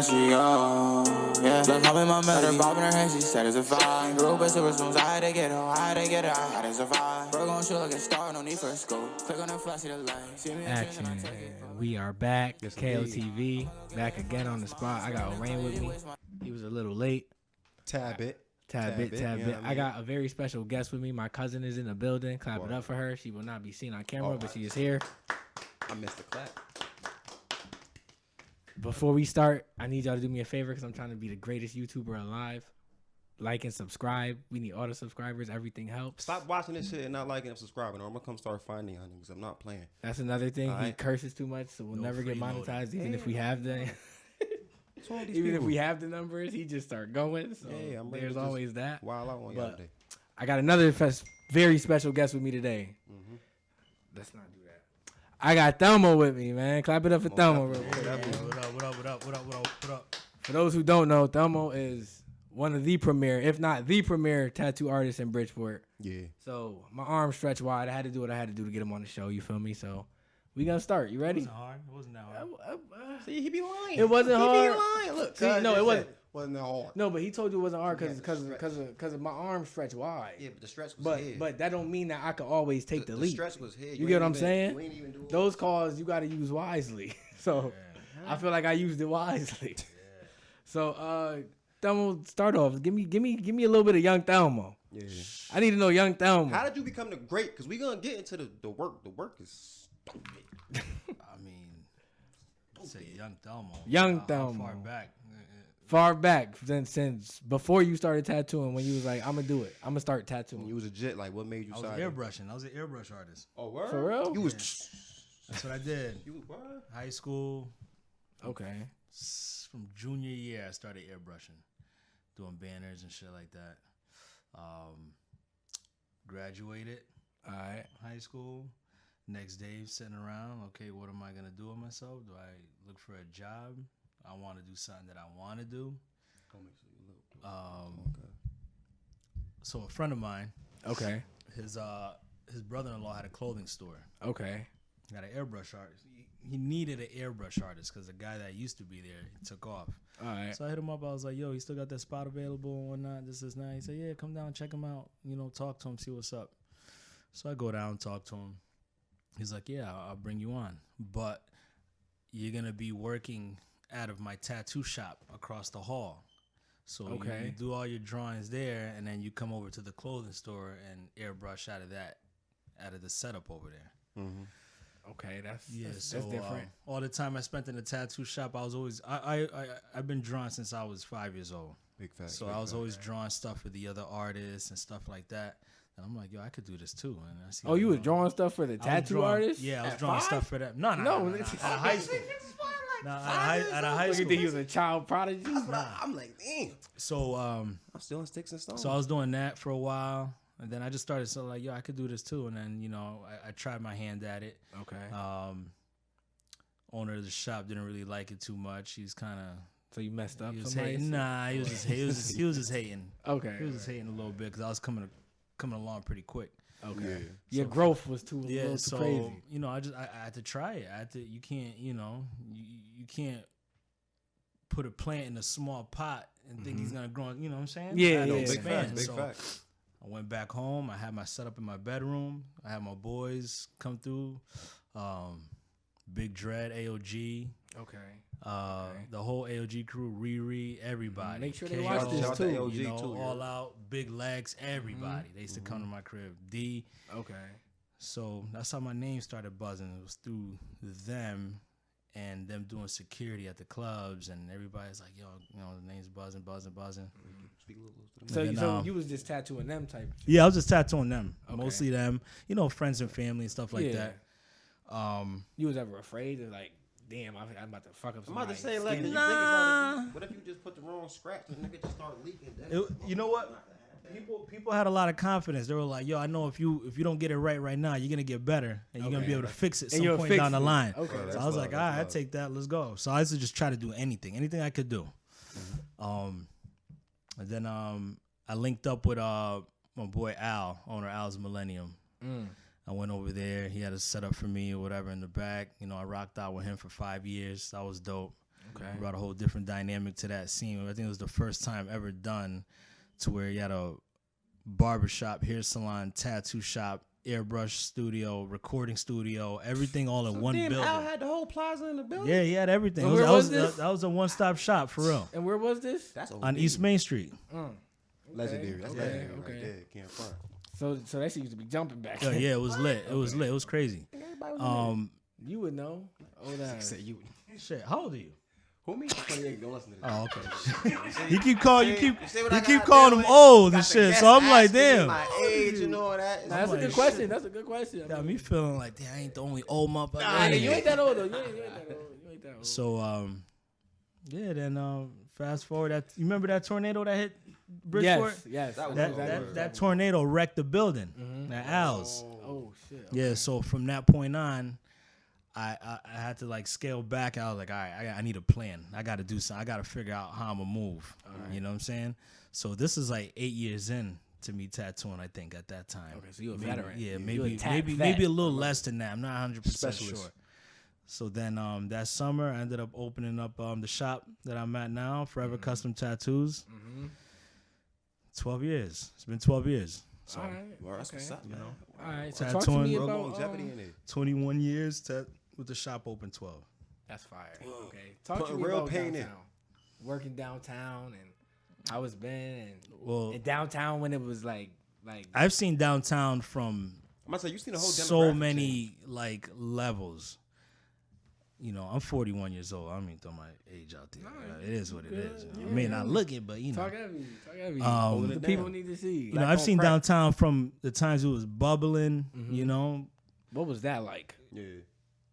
she, oh, yeah. Look up in my melody, bob in her hand, she said it's a fine. Grew up with silver spoons, I had to get her, I had to survive. Bro gon' shoot like a star, no need for a scope. Click on the flash, see the light. See me Action. We are back. Yes, KOTV. Back again on the spot. I got Rain with me. He was a little late. Tad bit. I got a very special guest with me. My cousin is in the building. Clap it up for her. She will not be seen on camera, but she is here. I missed the clap. Before we start, I need y'all to do me a favor because I'm trying to be the greatest YouTuber alive. Like and subscribe. We need all the subscribers. Everything helps. Stop watching this shit and not liking and subscribing, or I'm gonna come start finding y'all niggas. I'm not playing. That's another thing. All He right. curses too much, so we'll never get monetized, even if we have the. Even people? if we have the numbers, he just start going. So Yeah, I'm ready there's to just always that. While I want y'all But today. I got another very special guest with me today. Mm-hmm. Let's not do that. I got Thelmo with me, man. Clap it up for Thelmo. Real quick. What up? For those who don't know, Thelmo is one of the premier, if not the premier, tattoo artist in Bridgeport. Yeah. So my arms stretched wide. I had to do what I had to do to get him on the show. You feel me? So we gonna start. You ready? It wasn't hard. It wasn't that hard. See, he be lying. It wasn't hard. He be lying. Look, See, no, it wasn't. Wasn't that hard. No, but he told you it wasn't hard Yeah, because of my arms stretched wide. Yeah, but the stretch was here. But that don't mean that I could always take the leap. stretch was here. You get what I'm You saying? ain't even do Those calls you got to use wisely. So I feel like I used it wisely. So Thelmo, start off. Give me a little bit of young Thelmo. Yeah. I need to know young Thelmo. How did you become the great? Because we gonna get into the work. The work is stupid. I mean, say young Thelmo. Young How Thelmo. far back? Far back since before you started tattooing, when you was like, I'm gonna do it. I'm gonna start tattooing. You was a jet. Like, what made you I was decide? airbrushing. I was an airbrush artist. Oh, word? For real? You was. That's what I did. You was what? High school. Okay. From junior year, I started airbrushing, doing banners and shit like that. Graduated All right. high school. Next day, sitting around. Okay, what am I gonna do with myself? Do I look for a job? I want to do something that I want to do. So a friend of mine, Okay. his brother-in-law had a clothing store. Okay. He got an airbrush artist. He needed an airbrush artist because the guy that used to be there took off. All right. So I hit him up. I was like, "Yo, he still got that spot available and whatnot. This is nice." He said, "Yeah, come down, check him out. You know, talk to him, see what's up." So I go down, talk to him. He's like, "Yeah, I'll bring you on, but you're gonna be working out of my tattoo shop across the hall. So Okay. you do all your drawings there, and then you come over to the clothing store and airbrush out of the setup over there." Mm-hmm. Okay. That's So different. all the time I spent in the tattoo shop, I was always I've been drawing since I was 5 years old. Big facts. So I was always drawing stuff for the other artists and stuff like that. And I'm like, yo, I could do this too. And I see Oh, you was drawing stuff for the tattoo artist? Yeah, I was At drawing 5? stuff for that. No. it's- At a high school. At a high You school. think he was a child prodigy? I'm like, damn. So I'm still in sticks and stones. so I was doing that for a while. And then I just started like, yo, I could do this too. And then, you know, I tried my hand at it. Okay. Owner of the shop didn't really like it too much. He's kind of So you messed up. he was somebody? hating. Nah, he was just hating. Okay. He was just hating a little bit because I was coming along pretty quick. Okay. Yeah. Your growth was a Yeah, little so too crazy. you know, I had to try it. You can't, you know, you can't put a plant in a small pot and think he's gonna grow. You know what I'm saying? Yeah, I had to yeah. Big expand. facts. Big So facts. I went back home. I had my setup in my bedroom. I had my boys come through. Big Dread, AOG, Okay. the whole AOG crew, Riri, everybody. Make sure they KO, watch this Shout out to too. AOG You know, too, yeah. All Out, Big Legs, everybody. They used to come to my crib. D. Okay. So that's how my name started buzzing. It was through them and them doing security at the clubs, and everybody's like, yo, you know, the name's buzzing. Speak a little closer to So, And then, so you was just tattooing them type of shit. Yeah, I was just tattooing them. Okay. Mostly them, you know, friends and family and stuff like Yeah. that. You was ever afraid of like, damn, I'm about to fuck up I'm about to somebody's say, like, skin? you think about it, what if you just put the wrong scratch and the nigga just start leaking? You know what? People had a lot of confidence. They were like, yo, I know if you don't get it right now, you're gonna get better and you're gonna be able to fix it And some you'll point fix down the it. line. Okay. So That's I was love, like, that's all right, I love. take that. Let's go. So I used to just try to do anything I could do. And then I linked up with my boy Al, owner Al's Millennium. I went over there. He had a setup for me or whatever in the back. You know, I rocked out with him for 5 years. That was dope. Okay. Brought a whole different dynamic to that scene. I think it was the first time ever done to where you had a barbershop, hair salon, tattoo shop, airbrush studio, recording studio, everything all in one building. Al had the whole plaza in the building. Yeah, he had everything. And where was this? That was a one-stop shop for real. And where was this? That's On East Main Street. legendary. That's legendary right okay. there. Can't front. So that shit used to be jumping back. Yeah, it was lit. It was lit. It was crazy. You would know. Oh, that. Say you. Shit, how old are you? Who me? 28. Don't listen to this. Oh, okay. You keep calling keep calling him old and shit. So I'm like, damn. My age and all that. That's a good question. That's a good question. Got me feeling like, damn, I ain't the only old motherfucker. Nah, you ain't that old though. You ain't that old. So yeah, then fast forward. That you remember that tornado that hit Bridgeport? Yes. That tornado wrecked the building. That Al's. Oh shit. Yeah. So from that point on, I had to like scale back. I was like, all right, I need a plan. I got to do something. I got to figure out how I'm gonna move. Right. You know what I'm saying? So this is like 8 years in to me tattooing. I think at that time. Okay, so you're a veteran. Yeah, maybe a little less than that. I'm not 100% sure. So then that summer, I ended up opening up the shop that I'm at now, Forever Custom Tattoos. 12 years. It's been 12 years. So, all right. Well, that's what's up, you know. All right. So talk to me Real about longevity in it. 21 years with the shop open 12. That's fire. Okay. Talk to me real about pain downtown. Working downtown and how it's been and downtown when it was like I've seen downtown from I'm gonna say you seen the whole so many like levels. You know, I'm 41 years old. I don't mean throw my age out there. It is what it is. You know? I may not look it, but you know. Talk at me. The people need to see. You know, I've seen downtown from the times it was bubbling. You know, what was that like? Yeah.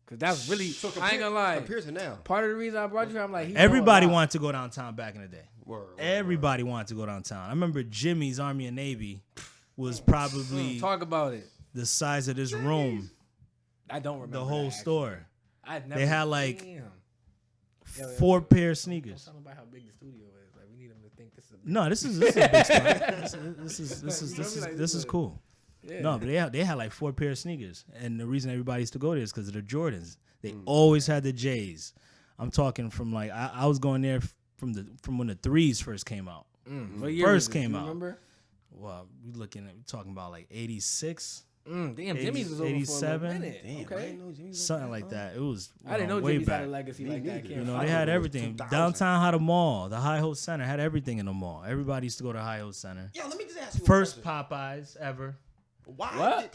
Cause that was really. I ain't gonna lie. Compared to now. Part of the reason I brought you here, I'm like, everybody wanted to go downtown back in the day. Word. Everybody wanted to go downtown. I remember Jimmy's Army and Navy was probably talk about it. The size of this room. I don't remember the whole that, store. They had like 4 pair of sneakers. Tell them about how big the studio is. Like we need them to think this is. No, this is a big spot. This is cool. Yeah. No, but they had like 4 pair of sneakers, and the reason everybody used to go there is because of the Jordans. They always had the J's. I'm talking from like I was going there from when the 3s first came out. What year first came out. Remember? Well, we talking about like 86. Damn, Jimmy's was over 87. For a minute. Damn, okay, something like that. It was. I didn't know way Jimmy's back. had a legacy like that. You know, they had everything. Downtown had a mall. The Hi-Ho Center had everything in the mall. Everybody used to go to Hi-Ho Center. Yo, let me just ask you. First Popeyes ever. Why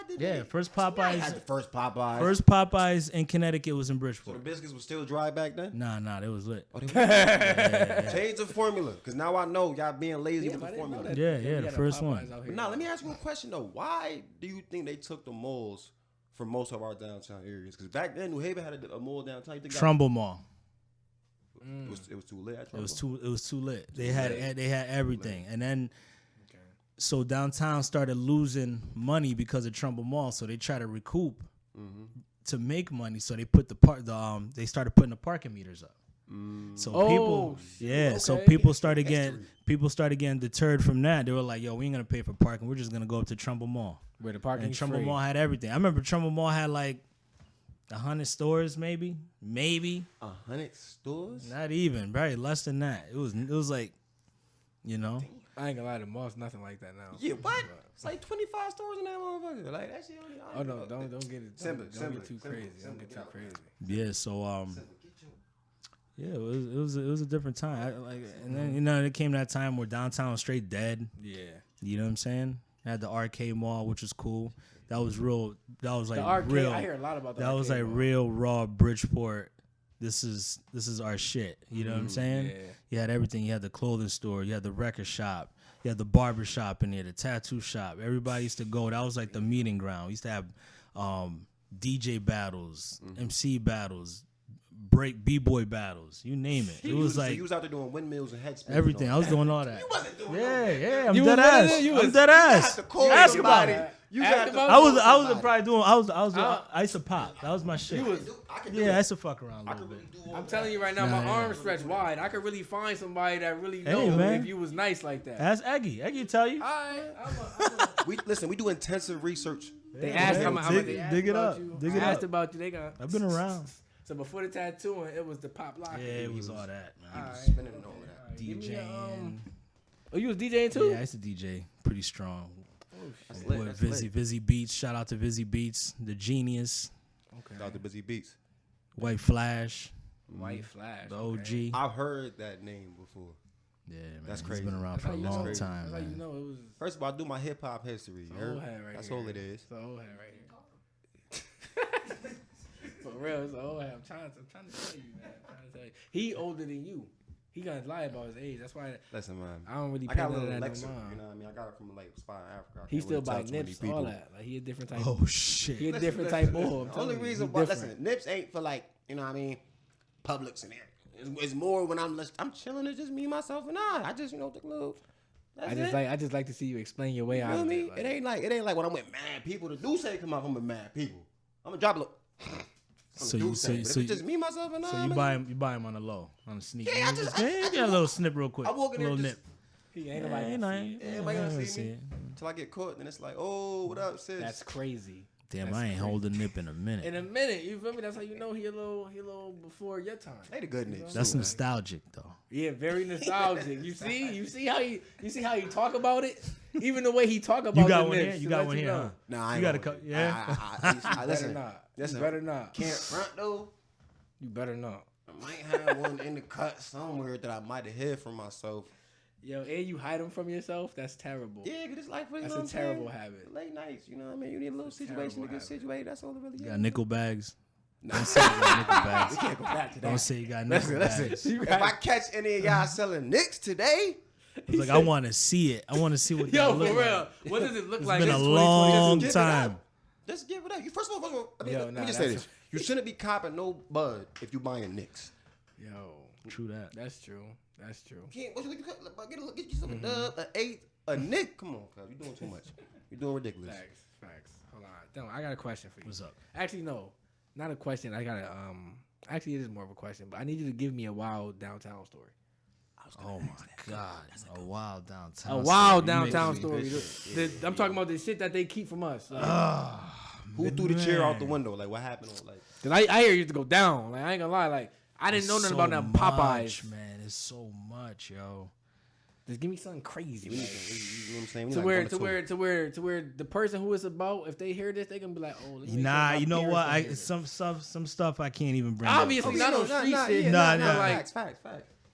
did first Popeyes. had the first Popeyes. First Popeyes in Connecticut was in Bridgeport. So the biscuits were still dry back then? Nah, they was lit. Oh, change the formula, because now I know y'all being lazy with the formula. Yeah, the first one. But now, let me ask you a question, though. Why do you think they took the malls for most of our downtown areas? Because back then, New Haven had a mall downtown. Trumbull Mall. It was too lit. It was too lit. They had everything, and then so downtown started losing money because of Trumbull Mall. So they tried to recoup to make money. So they put they started putting the parking meters up. So so people started getting deterred from that. They were like, "Yo, we ain't gonna pay for parking. We're just gonna go up to Trumbull Mall." Where the parking Trumbull Mall had everything. I remember Trumbull Mall had like 100 stores, maybe 100 stores. Not even, probably less than that. It was like, you know. I ain't gonna lie, the mall's nothing like that now. Yeah, what? It's like 25 stores in that motherfucker. Like that shit only. Oh no, don't get it. Don't get too crazy. Don't get too crazy. Yeah, so yeah, it was a different time. And then it came that time where downtown was straight dead. Yeah, you know what I'm saying? I had the arcade mall, which was cool. That was real. That was like the arcade, real. I hear a lot about that. That was like mall. Real raw Bridgeport. This is our shit. You know what I'm saying? Yeah. You had everything. You had the clothing store. You had the record shop. You had the barber shop in there, the tattoo shop. Everybody used to go. That was like the meeting ground. We used to have DJ battles, MC battles, B-boy battles. You name it. It was like you was out there doing windmills and head spins. everything. I was doing all that. You wasn't doing Yeah. I'm dead ass. I'm dead ass. Ask about it. I was probably doing. I used to pop. That was my shit. I used to fuck around a little bit. I'm telling you right now, my arms stretch wide. I could really find somebody that really knows if you was nice like that. Ask Eggy. Eggy tell you. We do intensive research. They asked how much dig it up. Dig it asked about you. They got. I've been around. So before the tattooing, it was the pop lock. Yeah, it was all that, man. He was spinning and all of that. Give me a, DJing. Oh, you was DJing too? Yeah, I used to DJ pretty strong. That's With lit. That's Vizzy, lit. Vizzy Beats. Shout out to Vizzy Beats, the genius, Okay. Shout out to Busy Beats. White Flash, White Flash. the okay. OG. I've heard that name before. Yeah, man. That's He's crazy. been around That's for how a you That's know. long crazy. time, That's how you man. know it was. First of all, I do my hip hop history. It's you an heard? old head right That's here. all it is. It's an old head right here. For real, it's an old head. I'm trying to tell you, man. I'm trying to tell you. He older than you. He gonna lie about his age. That's why Listen, man. I don't really I pay got a none of little that Alexa. no You mind. know what I mean? I got it from like spot in Africa. I He can't still really buy tell too many nips, people. all that. Like he a different type. Oh shit. He a different Listen, type listen, bull. I'm The only telling you, reason he why, different. listen, nips ain't for like, you know what I mean, Publix and everything. It's more when I'm chilling. It's just me, myself, and I. I just, take a little. That's I just like to see you explain your way You out know of what I mean? it. Like, It ain't like when I'm with mad people. The do say come out, I'm with mad people. I'm gonna drop a little. So you but if it's just me, myself, and I. So you buy him on the low, on the sneak. Yeah, I just get a little snip real quick. I walk in a there little just- nip. he ain't nobody Ain't gonna I- see it. Yeah, everybody I gonna see me it. until I get caught. Then it's like, oh, what up, sis? That's crazy. Damn, That's I ain't crazy. hold a nip in a minute. In a minute, you feel me? That's how you know he a little before your time. They the good niggas. That's too, man. nostalgic though. Yeah, very nostalgic. You see how he talk about it. Even the way he talk about You got the one nips, here. to You got let one here. know. Huh? Nah, I You ain't gotta gonna- cut. Yeah. I Better listen. not. Listen. You better not. Can't front though. You better not. I might have one in the cut somewhere that I might have hid from myself. Yo, and you hide them from yourself. That's terrible. Yeah, cause it's like, you That's know a what I'm saying? terrible habit. Late nights, you know what I mean? You need a little That's a situation to terrible get habit. situated. That's all it really You is. got nickel bags. Nah. Don't say you got nickel We bags. can't go back to that. Don't say you got nickel Listen. bags. If I catch any of y'all selling Knicks today, It's like I want to see it. I want to see what. Yo, that for look real. like. What does it look It's like? been a It's long 2020. give it time. up. Just give it up. First of all, Yo, let nah, me just say that's- this: you shouldn't be copping no bud if you buying Knicks. Yo, True that. that's true. That's true. Can't get yourself a dub, an eighth, a Nick. Come on, cuz you doing too much. You're doing ridiculous. Facts. Hold on. Damn, I got a question for you. What's up? Actually, no, not a question. I got a Actually, it is more of a question, but I need you to give me a wild downtown story. Oh my god, a wild downtown. A wild story. You downtown make me- story. I'm talking about the shit that they keep from us. Like, Who threw the chair out the Man. window? Like what happened? Like Cause I hear you used to go down. Like I ain't gonna lie. Like I didn't know It's nothing so about them Popeyes. much, man. It's so much, yo. Just give me something crazy. you know Like, what I'm saying? We to like where one or two. to where the person who it's about, if they hear this, they gonna be like, oh, let me make Nah, sure you my know parents what? don't I hear this. some stuff I can't even bring. up. Obviously, not on street shit. yeah, Nah, nah, nah. Like facts.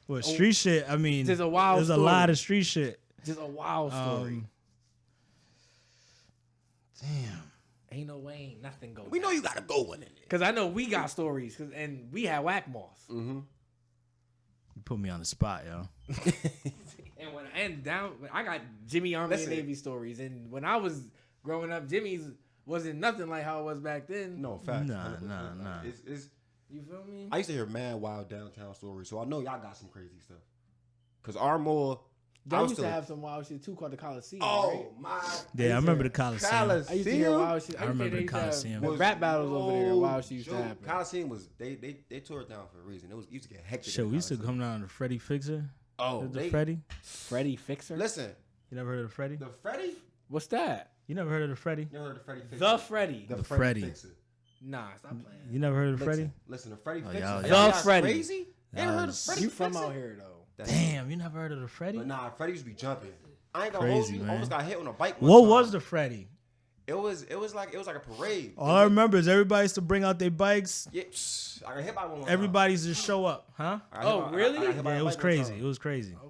What street shit? I mean, There's a wild There's a story. lot of street shit. just a wild story. Damn. Ain't no way, ain't nothing go. We know you got to go one in there. Cause I know we got stories, and we had whack moss. You put me on the spot, yo. And I got Jimmy Army Listen. and Navy stories, and when I was growing up, Jimmy's wasn't nothing like how it was back then. No, facts. Nah, 100%. nah. It's, You feel me? I used to hear mad wild downtown stories, so I know y'all got some crazy stuff. Cause our mall, Y'all used to have some wild shit too called the Coliseum. right? oh my, Yeah, I remember the Coliseum. I used to hear wild shit. I remember the used to have Coliseum. the rap battles over there. Wild shit used to Joe, happen. Coliseum was they tore it down for a reason. It used to get hectic. Shit, in we used to Coliseum. come down to Freddie Fixer. Oh, The they- Freddie. Freddie Fixer. Listen, You never heard of Freddie? the Freddie. What's that? You never heard of the Freddie? You never heard of Freddie Fixer? The Freddie. The Freddie. Fixer. Nah, stop playing. You never heard of Freddie? Listen, the Freddie Oh, Fixer. y'all- Are The y'all Freddie. Crazy? You ever heard of Yes. Freddie You from Fixer? out here though? That's- Damn, you never heard of the Freddie? But nah, Freddie used to be jumping. I ain't gonna Crazy, hold you. man. Almost got hit on a bike. One What time. was the Freddie? It was like a parade. All I remember is everybody used to bring out their bikes. Yeah, I got hit by one. Everybody's just show up, huh? Oh, really? Yeah, it was crazy. It was crazy. Okay.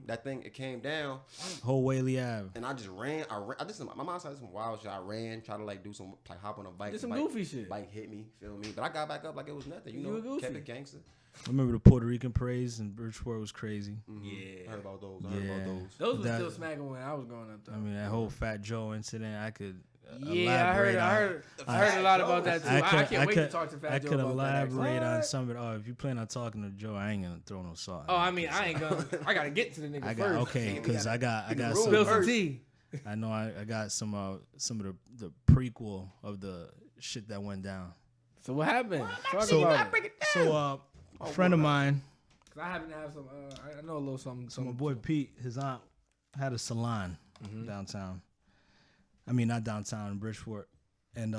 That thing, it came down, Whole Whaley Ave. and I just ran. I did some. My mom said some wild shit. I ran, tried to like do some, like hop on a bike. Did some bike, goofy shit. Bike hit me, feel me? But I got back up like it was nothing. You You know, were goofy. kept it gangster. I remember the Puerto Rican parades in Bridgeport was crazy. Yeah. I heard about those. I heard Yeah. about those. Those were That- still smacking when I was growing up though. I mean, that whole Fat Joe incident, I could Yeah, I heard a lot about that too. I can't wait to talk to Fat Joe could about that. elaborate actually. on some of it. Oh, if you plan on talking to Joe, I ain't gonna throw no salt. Oh, I mean, I ain't gonna. I gotta get to the nigga I first. got okay, because I got room some. Spill some tea. I know I got some of the prequel of the shit that went down. So what happened? Talk So, about it. So a friend of mine, Cause I happen to have some. I know a little something. so my boy Pete, his aunt had a salon downtown. I mean, not downtown in Bridgeport, and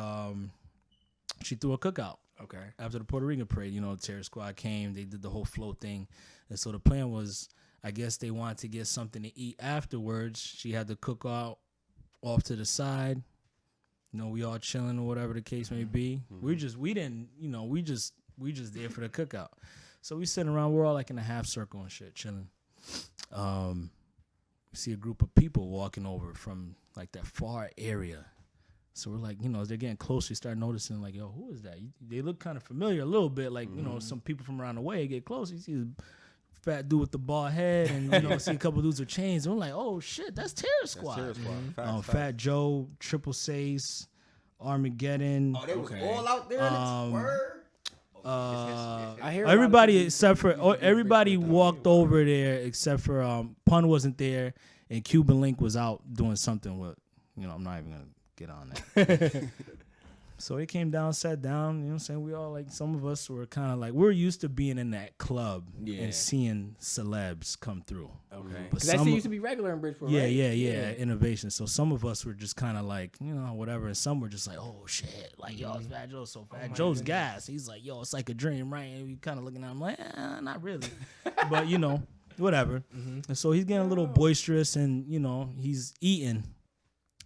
she threw a cookout Okay. After the Puerto Rican parade, Terror Squad came. They did the whole float thing. And so the plan was, I guess they wanted to get something to eat afterwards. She had the cookout off to the side. We all chilling or whatever the case may be. We just there for the cookout. So we sitting around. We're all like in a half circle and shit, chilling. We see a group of people walking over from like that far area. So we're like, as they're getting closer, you start noticing like, yo, who is that? They look kind of familiar a little bit. Like, some people from around the way get close. You see fat dude with the bald head, and see a couple dudes with chains. And we're like, oh shit, that's Terror Squad. That's Terror Squad. Fat Joe, Triple Sace, Armageddon. Oh, they was all out there. I hear everybody except for everybody walked over there except for Pun wasn't there, and Cuban Link was out doing something with. I'm not even gonna get on that. So they came down, sat down, what I'm saying? We all like, some of us were kind of like, we're used to being in that club and seeing celebs come through. Okay. But Because that shit used to be regular in Bridgeport, right? Yeah, innovation. So some of us were just kind of like, whatever. And some were just like, oh shit, like, yo, it's Fat Joe. So Fat Joe's gas. He's like, yo, it's like a dream, right? And we kind of looking at him like, not really. But, whatever. And so he's getting a little boisterous and, he's eating.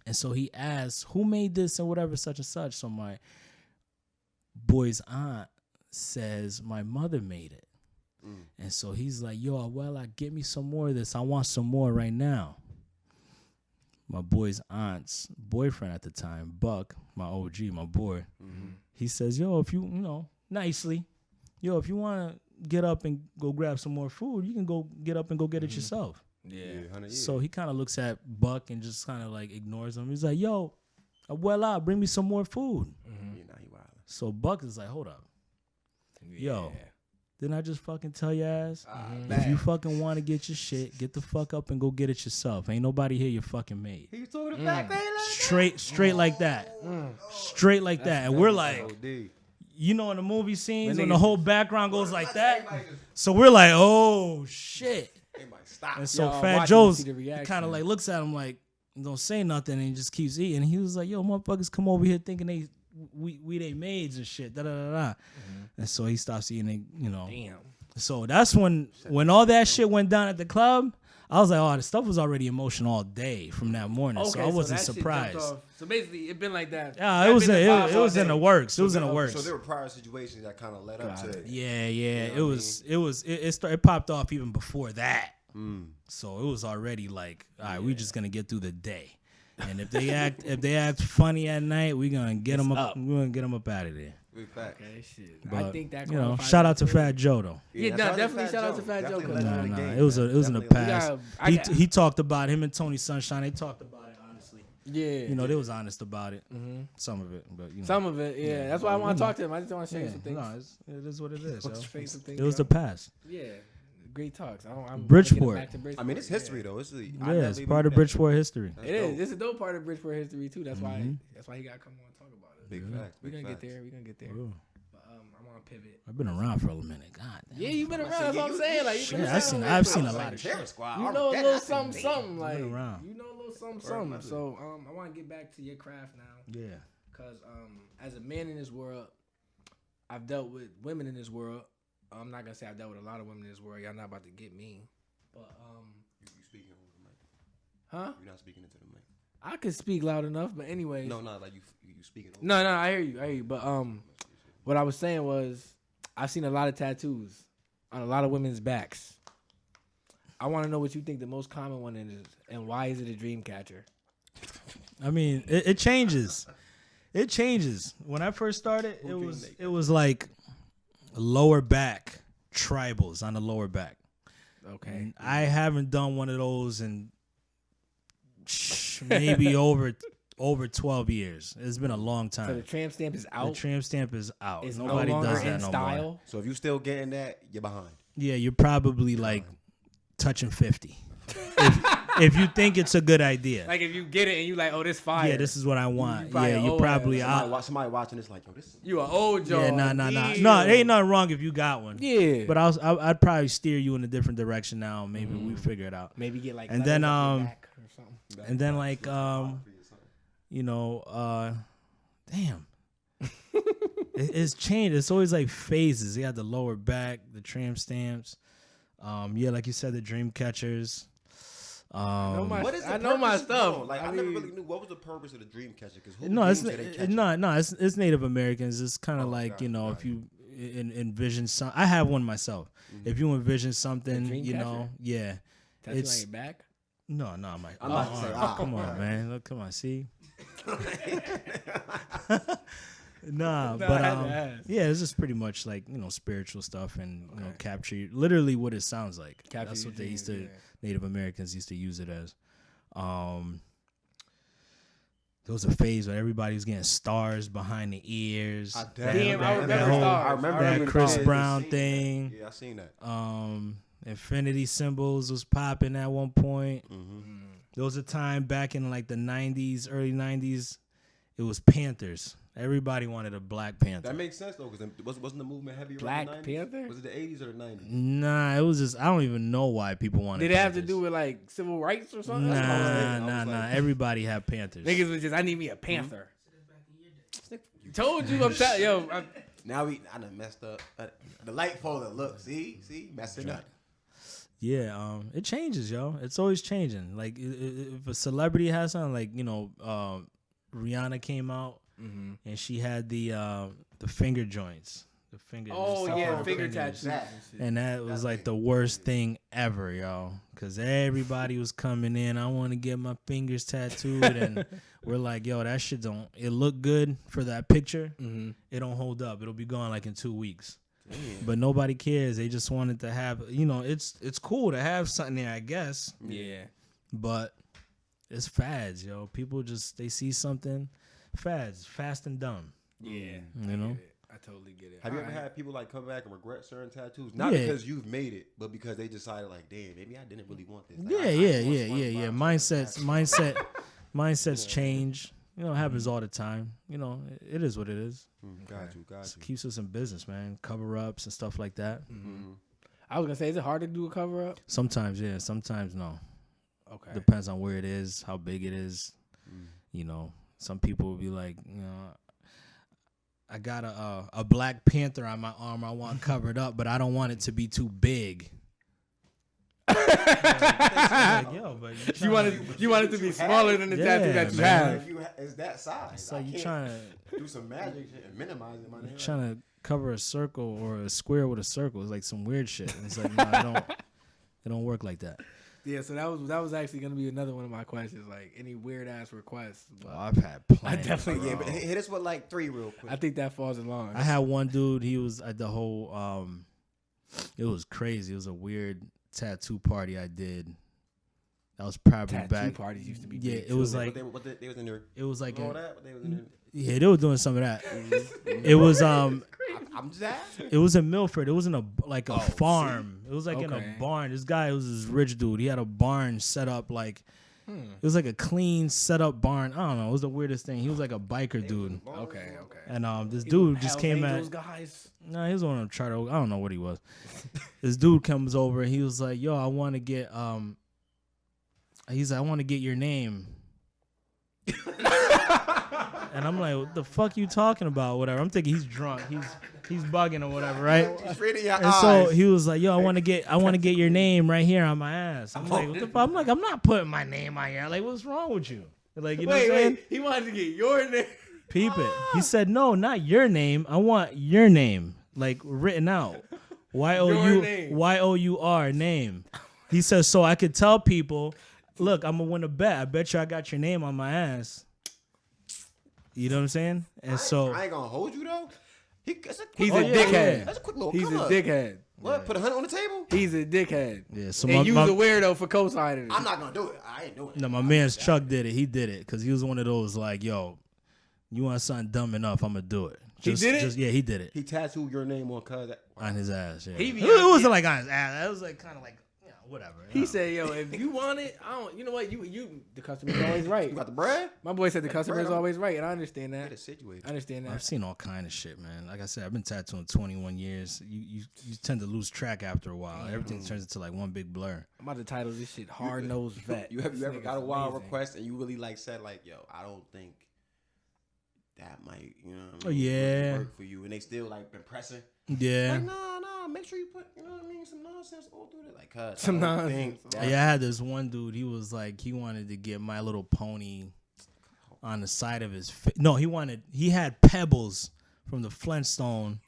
And so he asked, who made this and whatever, such and such. So my boy's aunt says, my mother made it. And so he's like, yo, well, get me some more of this. I want some more right now. My boy's aunt's boyfriend at the time, Buck, my OG, my boy, he says, yo, if you, nicely, if you want to get up and go grab some more food, you can go get up and go get it yourself. Yeah. So he kind of looks at Buck and just kind of like ignores him. He's like, yo, bring me some more food. So Buck is like, hold up. Yo, didn't I just fucking tell your ass? If you fucking want to get your shit, get the fuck up and go get it yourself. Ain't nobody here your fucking mate. He was talking to Fat Bay Straight like that. Straight like that. And we're like, in the movie scenes when the whole background goes like that. So we're like, oh, shit. And so Fat Joe's kind of like looks at him like, don't say nothing, and he just keeps eating. He was like, yo, motherfuckers come over here thinking we they maids and shit. And so he stops eating, Damn. So that's when all that shit went down at the club, I was like, oh, the stuff was already in motion all day from that morning. Okay, so I wasn't that shit surprised. jumped off. So basically, it been like that. Yeah, it was in the works. It was in the works. So there were prior situations that kind of led up to it. Yeah. It popped off even before that. So it was already like, all right, we just gonna get through the day, and if they act funny at night, we gonna get them up. We're gonna get them up out of there. Big fact. Okay, shit. But, I think that shout out to Fat Joe though. Yeah, definitely shout out to Fat Joe. It was in the past. He talked about him and Tony Sunshine. They talked about it honestly. Yeah, they was honest about it. Some of it, but some of it. Yeah, that's why I want to talk to him. I just want to share some things. No, it is what it is. It was the past. Yeah. Great talks. I'm Bridgeport. I mean, it's history though. It's it's part of Bridgeport history. It is. It's a dope part of Bridgeport history too. That's why he got to come on and talk about it. Big facts. We're gonna get there. But I'm on pivot. I've been around for a minute. God damn. Yeah, you've been around. That's what I'm saying. Like, I've seen a lot of shit. You know a little something. Like, you know a little something. So I want to get back to your craft now. Yeah. Because as a man in this world, I've dealt with women in this world. I'm not gonna say I've dealt with a lot of women in this world. Y'all not about to get me. But you speaking over the mic? Huh? You're not speaking into the mic. I could speak loud enough, but anyway. No, like you speaking over. No, I hear you. But what I was saying was I've seen a lot of tattoos on a lot of women's backs. I want to know what you think the most common one is, and why is it a dream catcher? I mean, it changes. It changes. When I first started, it was like lower back tribals on the lower back. Okay. And I haven't done one of those in maybe over 12 years. It's been a long time. So the tramp stamp is out? The tramp stamp is out. It's Nobody no does that in no style. more. So if you still getting that, you're behind. Yeah, you're probably like touching 50. If you think it's a good idea. Like if you get it and you like, oh, this fire. Yeah, this is what I want. You're probably out. Somebody watching this like, yo, this. You an old Joe. Yeah, nah. No, there ain't nothing wrong if you got one. Yeah. But I'd probably steer you in a different direction now. Maybe we figure it out. Maybe get like and then back or something. And then like damn. It's changed. It's always like phases. He had the lower back, the tramp stamps. Yeah, like you said, the dream catchers. I I know my stuff. Like I never really knew what was the purpose of the dream catcher. Because It's It's kind of like, you know, if you envision some. I have one myself. If you envision something, you know, yeah. Tattoo on your back? No, I'm like, come on, man. Look, come on, see. Yeah, it's just pretty much like, you know, spiritual stuff and you know, capture literally what it sounds like. That's what they used to. Native Americans used to use it as. There was a phase where everybody was getting stars behind the ears. I remember stars. I remember that Chris Brown thing. Yeah, I seen that. Infinity symbols was popping at one point. Mm-hmm. There was a time back in like the 90s, early 90s, it was Panthers. Everybody wanted a Black Panther. That makes sense though, because wasn't the movement heavy Black around the 90s? Panther? Was it the 80s or the 90s? Nah, it was just, I don't even know why people wanted Did it have Panthers. to do with like civil rights or something? Nah. Everybody had Panthers. Niggas was just, I need me a Panther. Told you, I'm telling yo. Now I done messed up. The light folder, look, see, messing up. Yeah, it changes, yo. It's always changing. Like if a celebrity has something, like, you know, Rihanna came out and she had the finger joints, the finger. Finger tattoos. And that was like the worst thing ever, yo. Because everybody was coming in. I want to get my fingers tattooed, and we're like, yo, that shit don't. It look good for that picture. It don't hold up. It'll be gone like in 2 weeks. Damn. But nobody cares. They just wanted to have, you know, it's cool to have something there, I guess. Yeah. But it's fads, yo. People just, they see something, fads, fast and dumb. Yeah. You know? I totally get it. Have you ever had people like come back and regret certain tattoos? Not because you've made it, but because they decided like, damn, maybe I didn't really want this. Like, yeah. Mindsets change. You know, it happens all the time. You know, it is what it is. Got you. It keeps us in business, man. Cover-ups and stuff like that. I was going to say, is it hard to do a cover-up? Sometimes, yeah. Sometimes, no. Okay. Depends on where it is, how big it is. You know, some people will be like, you know, I got a Black Panther on my arm I want covered up, but I don't want it to be too big. Like, yo, but you want it to be smaller than the tattoo that you have. It's that size. So you trying to do some magic and minimize it, my nigga. Trying to cover a circle or a square with a circle. It's like some weird shit. And it's like, no, it don't work like that. Yeah, so that was actually gonna be another one of my questions. Like any weird ass requests. I've had plenty. I definitely but hit us with like 3 real quick. I think that falls in line. I had one dude. He was at the whole. It was crazy. It was a weird tattoo party I did. That was probably tattoo back. Parties used to be. Yeah, big it was too. like. They was in there. It was like. All that, but they was in there. Yeah, they were doing some of that. It was I'm just asking. It was in Milford. It was in a farm. It was like in a barn. This guy was this rich dude. He had a barn set up like. It was like a clean set up barn. I don't know. It was the weirdest thing. He was like a biker dude. Okay. And this dude just came at. Those guys. No, he was one of them charter. I don't know what he was. This dude comes over and he was like, "Yo, I want to get He's like, I want to get your name." And I'm like, "What the fuck you talking about?" Whatever. I'm thinking he's drunk. He's bugging or whatever, right? He's reading your And eyes. so he was like, "Yo, I want to get your name right here on my ass." I'm like, "What the fuck?" I'm like, "I'm not putting my name on here." Like, what's wrong with you? Like, you know what I'm saying? He wanted to get your name. Peep it. He said, "No, not your name. I want your name, like written out. YOUR name." He says, "So I could tell people, look, I'm gonna win a bet. I bet you I got your name on my ass." You know what I'm saying? And I ain't gonna hold you though. He's a dickhead. That's a quick little He's a dickhead. What? Put 100 on the table? He's a dickhead. Yeah. So And you's a weirdo for co-signing it. I'm not gonna do it. I ain't doing it. No, my man's Chuck did it. He did it because he was one of those like, "Yo, you want something dumb enough? I'm gonna do it." He did it? Yeah, he did it He tattooed your name on his ass. Yeah. It wasn't like on his ass. It was like kind of like, you know, whatever. He said, "Yo, if you want it, I don't. You know what? The customer's always right." You got the bread? My boy said the customer's bread, always right, and I understand that. Get it situated. I understand that. I've seen all kind of shit, man. Like I said, I've been tattooing 21 years. You tend to lose track after a while. Everything turns into like one big blur. I'm about to title this shit "Hard Nosed Vet." You ever got a wild request and you really like said like, "Yo, I don't think that might, you know what I Oh, mean? yeah. Work for you. And they still like been pressing. Yeah. Like, nah, make sure you put, you know what I mean, some nonsense all through it. Like, cuz. Some nonsense. Yeah, I had this one dude. He was like, he wanted to get My Little Pony on the side of his face. No, he had Pebbles from the Flintstone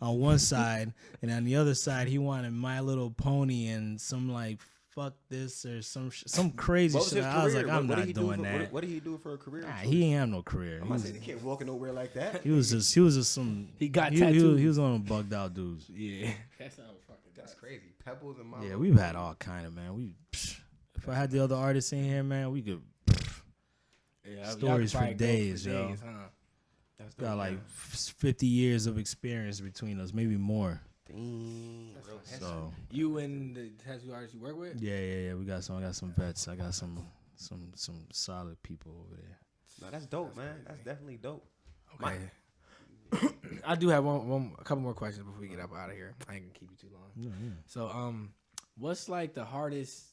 on one side, and on the other side, he wanted My Little Pony and some like fuck this or some crazy shit. I was like, I'm not doing that. What did he do for a career? He ain't have no career. I'm not saying he can't walk nowhere like that. He was just some. He got tattoos. He was on bugged out dudes. Yeah, that sounds fucking. That's crazy. Pebbles and my. Yeah, we've had all kind of, man. If I had the other artists in here, man, we could. Stories for days, yo. That's got like 50 years of experience between us, maybe more. Damn. So you and the tattoo artists you work with? Yeah. We got some. I got some vets. I got some solid people over there. No, that's dope, man. That's definitely dope. Okay. I do have a couple more questions before we get up out of here. I ain't gonna keep you too long. Yeah. So, what's like the hardest,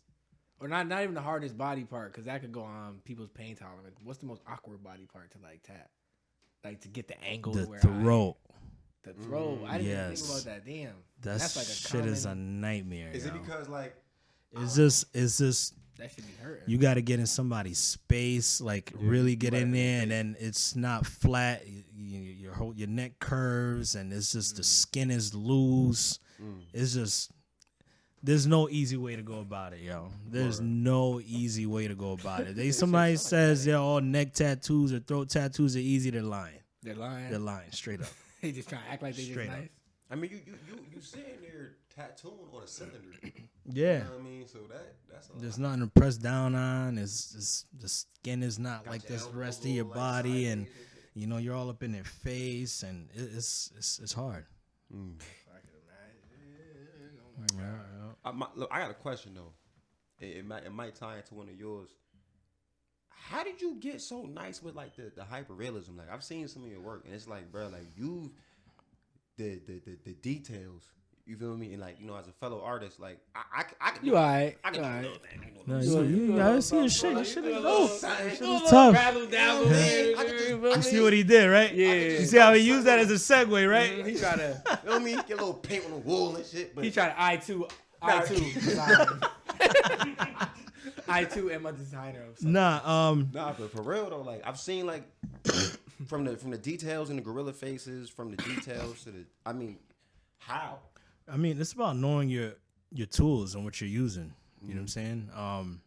or not even the hardest body part, because that could go on people's pain tolerance. What's the most awkward body part to like tap, like to get the angle? The where throat. The throat. I didn't even think about that. Damn. That's like a shit common, is a nightmare. Is it because like? It's just. That should be hurting. You got to get in somebody's space, like really get in there, and then it's not flat. Your neck curves, and it's just the skin is loose. It's just there's no easy way to go about it, yo. There's no easy way to go about it. Somebody says they're all neck tattoos or throat tattoos are easy. They're lying. They're lying. They're lying straight up. They just trying to act like they just nice. I mean, you sitting there tattooing on a cylinder. Yeah. You know what I mean? So that's there's nothing to press down on. It's the skin is not like this rest of your body, and you know you're all up in their face, and it's hard. I can imagine. Oh my God. Look, I got a question though. It might tie into one of yours. How did you get so nice with like the hyperrealism? Like I've seen some of your work, and it's like, bro, like you, the details. You feel me? And like, you know, as a fellow artist, like I can. You alright? I can do alright. No, you guys see your shit. Your shit is dope. Shit is tough. You see what he did, right? Yeah. You see how he used that as a segue, right? He tried to. You know what I mean? Get a little paint on the wall and shit. But He tried to I2. I2 am a designer. Nah, but for real though, like I've seen like from the details in the gorilla faces, from the details to the. I mean, how? I mean, it's about knowing your tools and what you're using. You know what I'm saying?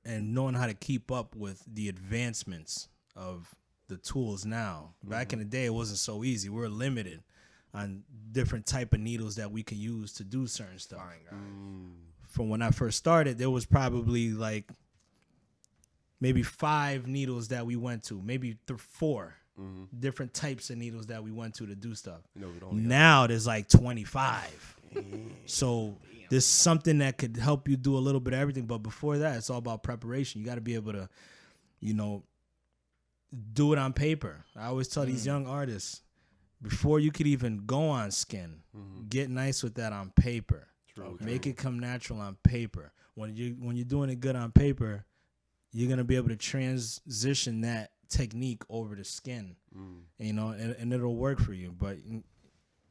And knowing how to keep up with the advancements of the tools now. Back in the day, it wasn't so easy. We were limited on different type of needles that we could use to do certain stuff. From when I first started, there was probably like maybe 5 needles that we went to, maybe 4. Different types of needles that we went to do stuff. Now there's like 25. So there's something that could help you do a little bit of everything. But before that, it's all about preparation. You got to be able to, you know, do it on paper. I always tell these young artists, before you could even go on skin, get nice with that on paper. Make it come natural on paper. When you're doing it good on paper, you're going to be able to transition that technique over the skin, you know, and it'll work for you. But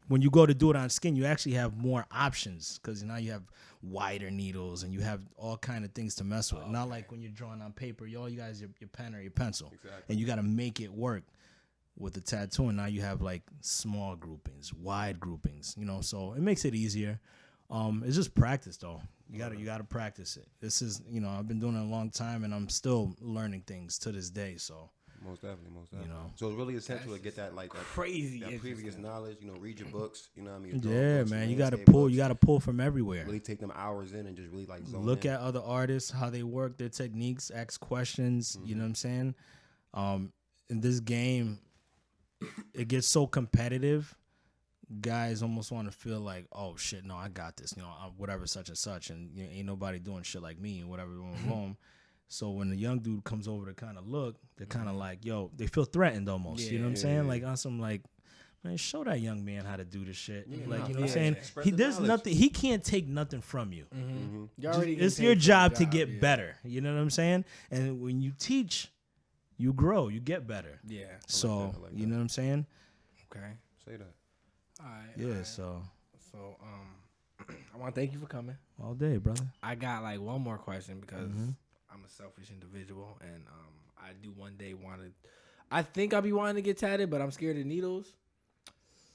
when you go to do it on skin, you actually have more options because now you have wider needles and you have all kind of things to mess with. Not like when you're drawing on paper, all you guys your pen or your pencil, and you got to make it work. With the tattooing, now you have like small groupings, wide groupings, you know, so it makes it easier. It's just practice though. You gotta practice it. This is, you know, I've been doing it a long time and I'm still learning things to this day. So most definitely. You know, so it's really essential to get that like that crazy that previous knowledge. You know, read your books. You know what I mean? Yeah, man. You gotta pull. You gotta pull from everywhere. Really take them hours in and just really like look at other artists, how they work, their techniques, ask questions. You know what I'm saying? In this game, it gets so competitive. Guys almost want to feel like, oh shit, no, I got this, you know, whatever, such and such, and you know, ain't nobody doing shit like me and whatever. Boom. So when the young dude comes over to kind of look, they're kind of like, yo, they feel threatened almost. You know what I'm saying? Like on some like, man, show that young man how to do this shit. You know what I'm saying? There's nothing. He can't take nothing from you. It's your job to get better. You know what I'm saying? And when you teach you grow, you get better. Yeah. So I like you that. know what I'm saying? Okay. Say that. All right. Yeah. all right. So I want to thank you for coming. all day, brother. I got like one more question because I'm a selfish individual and I do one day want to. I think I'll be wanting to get tatted, but I'm scared of needles,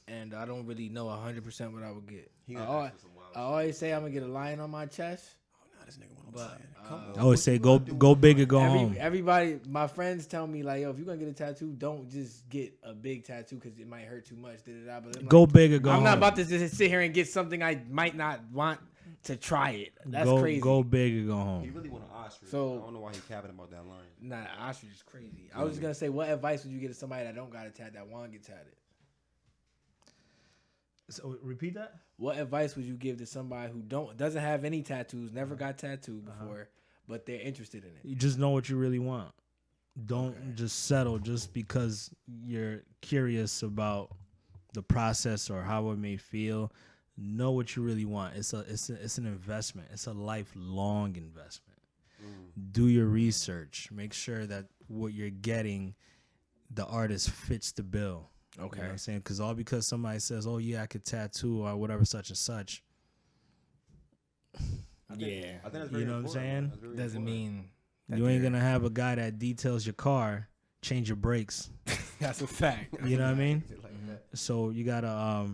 and I don't really know 100% what I would get. I always say I'm gonna get a lion on my chest. This nigga want But I always say go big or go home. everybody, my friends tell me like, yo, if you're gonna get a tattoo, don't just get a big tattoo because it might hurt too much. But I'm Go like, big or go home. I'm not about to just sit here and get something I might not want to try it. That's crazy. Go big or go He home. really want an ostrich. So- I don't know why he capping about that lion. Nah, ostrich is crazy. I was just gonna say, what advice would you give to somebody that don't got a tat that want to get tatted? So repeat that. What advice would you give to somebody who doesn't have any tattoos, never got tattooed before, but they're interested in it? You just know what you really want. Don't just settle just because you're curious about the process or how it may feel. Know what you really want. It's an investment. It's a lifelong investment. Do your research. Make sure that what you're getting, the artist fits the bill. Okay. You know what I'm saying? Because all because somebody says, oh, yeah, I could tattoo or whatever, such and such. Yeah. I think that's very You know what I'm saying? That's very Doesn't important. mean that You ain't they're- going to have a guy that details your car, change your brakes. That's a fact. You know what I mean? Like that. So you got to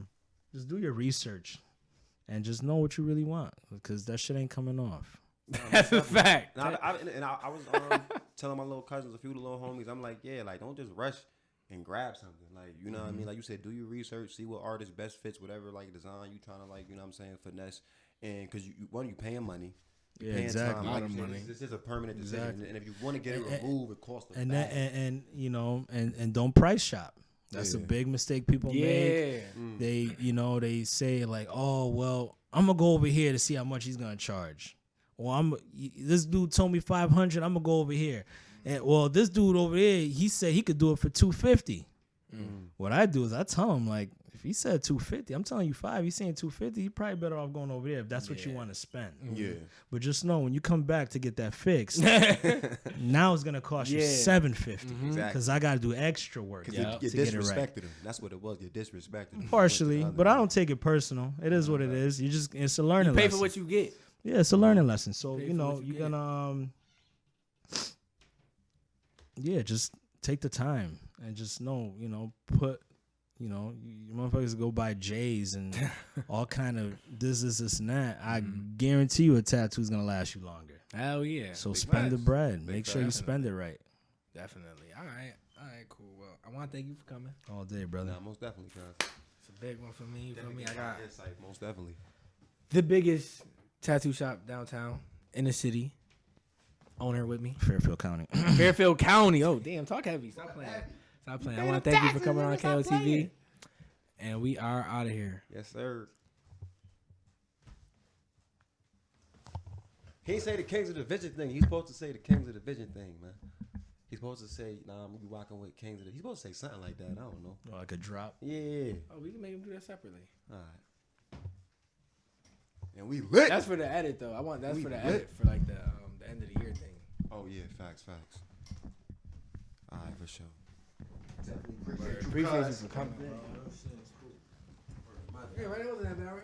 just do your research and just know what you really want because that shit ain't coming off. That's a fact. And I was telling my little cousins, a few of the little homies, I'm like, yeah, like don't just rush and grab something. Like, you know what I mean? Like you said, do your research, see what artist best fits whatever like design you trying to like, you know what I'm saying, finesse. And because you paying money. Yeah, Paying exactly. time. A lot Like of you said, money. This is a permanent decision. Exactly. And if you want to get it removed, it costs a And bag. that, and you know, and don't price shop. That's a Yeah. big mistake people make. Yeah. They, you know, they say like, oh, well, I'm gonna go over here to see how much he's gonna charge. Or this dude told me 500. I'm gonna go over here. And well, this dude over there, he said he could do it for 250. What I do is I tell him like, if he said 250, I'm telling you 5. He's saying 250. You probably better off going over there if that's what you want to spend. Yeah. But just know when you come back to get that fixed, now it's gonna cost you Yeah. $750 Exactly. because I gotta do extra work Because Yeah. you to get it right. disrespected him. That's what it was. You disrespected him. Partially, but I don't take it personal. It is what it is. It's a learning You pay lesson. for what you get. Yeah, it's a learning lesson. So Pay you for know what you you're gonna just take the time and just know put you motherfuckers go buy J's and all kind of this and that. I guarantee you a tattoo's gonna last you longer. Hell yeah. So Big spend the facts. bread. Big Make sure you facts. spend it right. Definitely. All right, cool. Well, I want to thank you for coming. All day, brother. Nah, most definitely, guys. It's a big one for me. You feel me? I got insight, most definitely. the biggest tattoo shop downtown in the city. Owner with me. Fairfield County. Fairfield County. Oh, damn. Talk heavy. Stop playing. Stop playing. I want to thank you for coming on KOTV. And we are out of here. Yes, sir. He ain't say the Kings of the Vision thing. He's supposed to say the Kings of the Vision thing, man. He's supposed to say, nah, I'm gonna be rocking with Kings of the. He's supposed to say something like that. I don't know. Like a drop. Yeah. Oh, we can make him do that separately. All right. And we lit. That's for the edit, though. That's We for the lit. edit for like the end of the year thing. Oh yeah, facts. All right, for sure. Appreciate you for coming. Yeah, right. It wasn't that bad, right?